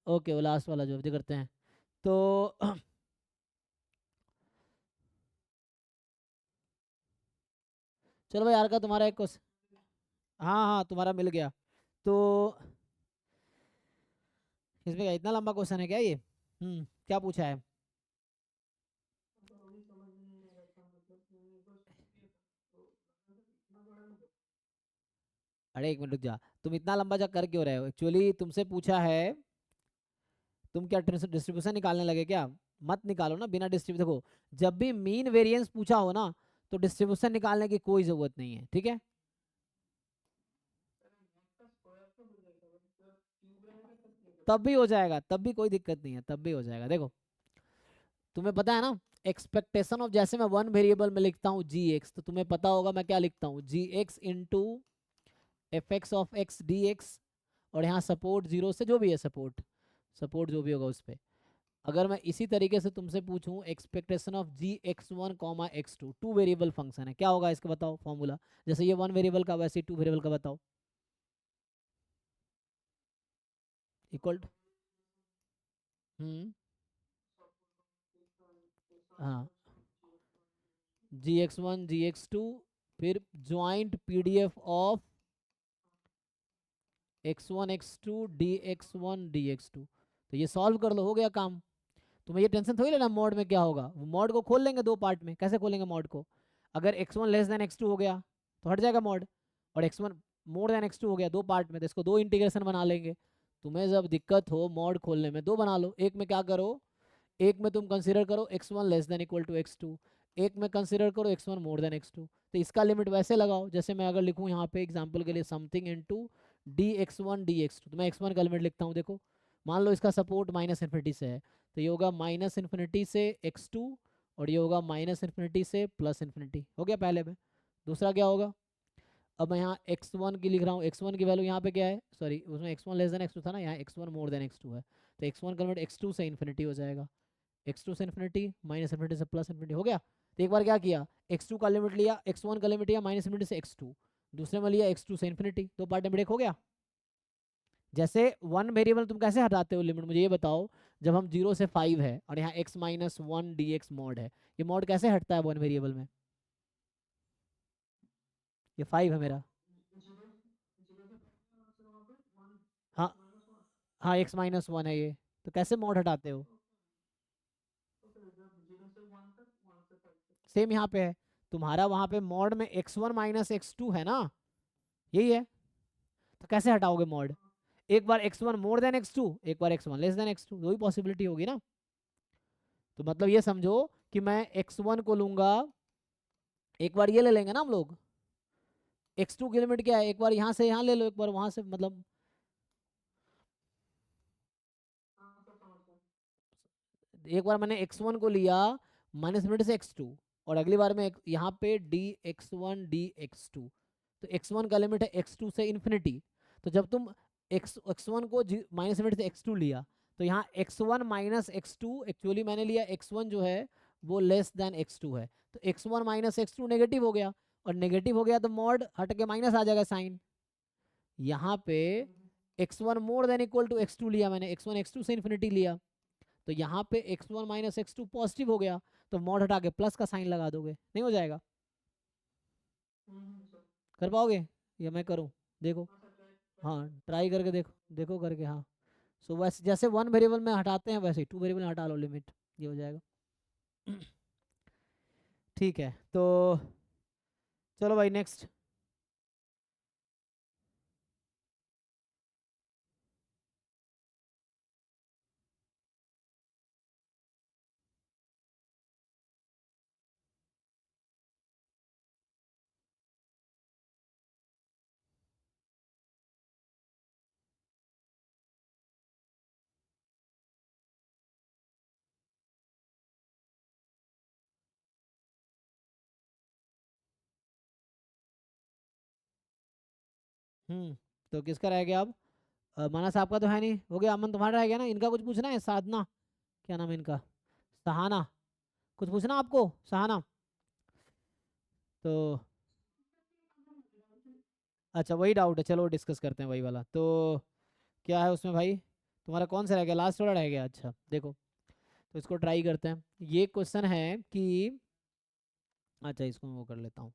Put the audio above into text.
Okay, वो last वाला जो करते हैं तो चलो भाई, यार का तुम्हारा एक क्वेश्चन। हाँ हाँ, तुम्हारा मिल गया। तो इसमें क्या इतना लंबा क्वेश्चन है क्या ये? क्या पूछा है? अरे एक मिनट रुक जा, तुम इतना लंबा जा कर क्यों रहे हो? एक्चुअली तुमसे पूछा है, तुम क्या डिस्ट्रीब्यूशन निकालने लगे क्या? मत निकालो ना बिना डिस्ट्रीब्यू, देखो जब भी मीन वेरिएंस पूछा हो ना, तो डिस्ट्रीब्यूशन निकालने की कोई जरूरत नहीं है, ठीक है? तब भी हो जाएगा, तब भी कोई दिक्कत नहीं है, तब भी हो जाएगा। देखो तुम्हें पता है ना, एक्सपेक्टेशन ऑफ, जैसे मैं वन वेरिएबल में लिखता हूँ जी एक्स, तो तुम्हें पता होगा मैं क्या लिखता हूँ, g x into f x of x d x. और यहाँ सपोर्ट जीरो से जो भी है, सपोर्ट सपोर्ट जो भी होगा उस पर। अगर मैं इसी तरीके से तुमसे पूछूं expectation of g x one comma x two, two variable function है, क्या होगा इसका बताओ फॉर्मूला? जैसे ये वन वेरिएबल का, वैसे टू वेरिएबल का बताओ। इक्वल। हम्म। हाँ, g x one g x two, फिर joint PDF of x one x two d x one d x two. तो ये सॉल्व कर लो, हो गया काम। तुम्हें ये टेंशन थोड़ी लेना मॉड में क्या होगा, मॉड को खोल लेंगे दो पार्ट में। कैसे खोलेंगे मॉड को? अगर x one less than x two हो गया तो हट जाएगा मॉड, और x one more than x two हो गया दो पार्ट में, तो इसको दो इंटीग्रेशन बना लेंगे। तुम्हें जब दिक्कत हो मॉड खोलने में, दो बना लो। एक में क्या करो, एक में तुम कंसीडर करो x one less than equal to x two, एक में कंसीडर करो x one more than x two. तो इसका लिमिट वैसे लगाओ, जैसे मैं अगर लिखूँ यहाँ पे एग्जाम्पल के लिए something into d x one d x two, तो मैं एक्स वन का लिमिट लिखता हूँ। देखो मान लो इसका सपोर्ट माइनस इन्फिनिटी से है, तो ये होगा माइनस इन्फिनिटी से एक्स टू, और ये होगा माइनस इन्फिनिटी से प्लस इन्फिनिटी। हो गया पहले में। दूसरा क्या होगा, अब मैं यहाँ एक्स वन की लिख रहा हूँ, एक्स वन की वैल्यू यहाँ पे क्या है, सॉरी उसमें x one less than x two था ना, यहाँ x one more than x two है, तो एक्स वन का लिमिट एक्स टू से इन्फिनिटी हो जाएगा। एक्स टू से इन्फिनिटी, माइनस इन्फिनिटी से प्लस इन्फिनिटी, हो गया। तो एक बार क्या किया, एक्स टू का लिमिट लिया, एक्स वन का लिमिट लिया माइनस इन्फिनिटी से एक्स टू, दूसरे में लिया एक्स टू से इन्फिनिटी, दो पार्ट में ब्रेक हो गया। जैसे वन वेरिएबल तुम कैसे हटाते हो लिमिट, मुझे ये बताओ। जब हम जीरो से फाइव है और यहाँ x minus one d x mod है, ये मॉड कैसे हटता है वन वेरिएबल में? ये फाइव है मेरा। हाँ हाँ, एक्स माइनस वन है ये, तो कैसे मॉड हटाते हो? सेम यहाँ पे है, तुम्हारा वहां पे मॉड में x one minus x two है ना, यही है। तो कैसे हटाओगे मॉड? एक बार x one more than x two, एक बार x one less than x two, दो ही पॉसिबिलिटी होगी ना। तो मतलब ये समझो कि मैं एक्स वन को लूंगा, एक बार ये ले लेंगे ना हम लोग, एक्स टू की लिमिट क्या है, एक बार यहाँ से यहाँ ले लो, एक बार वहां से, मतलब एक बार मैंने एक्स वन को लिया माइनस इन्फिनिटी से एक्स टू, और अगली बार में यहाँ पे d x one d x two, तो एक्स वन का लिमिट है एक्स टू से इन्फिनिटी। तो जब तुम एक्स एक्स वन को माइनस इन्फिनिटी से एक्स टू लिया, तो यहाँ x one minus x two, actually मैंने लिया एक्स वन जो है वो लेस देन एक्स टू है, तो x one minus x two negative हो गया, और नेगेटिव हो गया तो मॉड हट के माइनस आ जाएगा साइन। यहाँ पे x one more than equal to x two लिया मैंने, एक्स वन एक्स टू से इन्फिनिटी लिया, तो यहाँ पे x one minus x two positive हो गया, तो मॉड हटा के प्लस का साइन लगा दोगे, नहीं हो जाएगा? कर पाओगे या मैं करूँ? देखो, हाँ ट्राई करके देखो, देखो करके, हाँ। सो वैसे जैसे वन वेरिएबल में हटाते हैं, वैसे ही टू वेरिएबल में हटा लो लिमिट, ये हो जाएगा। ठीक है, तो चलो भाई नेक्स्ट। तो किसका रह गया अब? माना साहब का तो है नहीं, हो गया। अमन तुम्हारा रह गया ना, इनका कुछ पूछना है, साधना, क्या नाम है इनका, सहाना, कुछ पूछना आपको, सहाना? तो अच्छा वही डाउट है, चलो डिस्कस करते हैं वही वाला। तो क्या है उसमें भाई? तुम्हारा कौन सा रह गया, लास्ट वाला रह गया। अच्छा देखो, तो इसको ट्राई करते हैं। ये क्वेश्चन है कि, अच्छा इसको मैं वो कर लेता हूँ,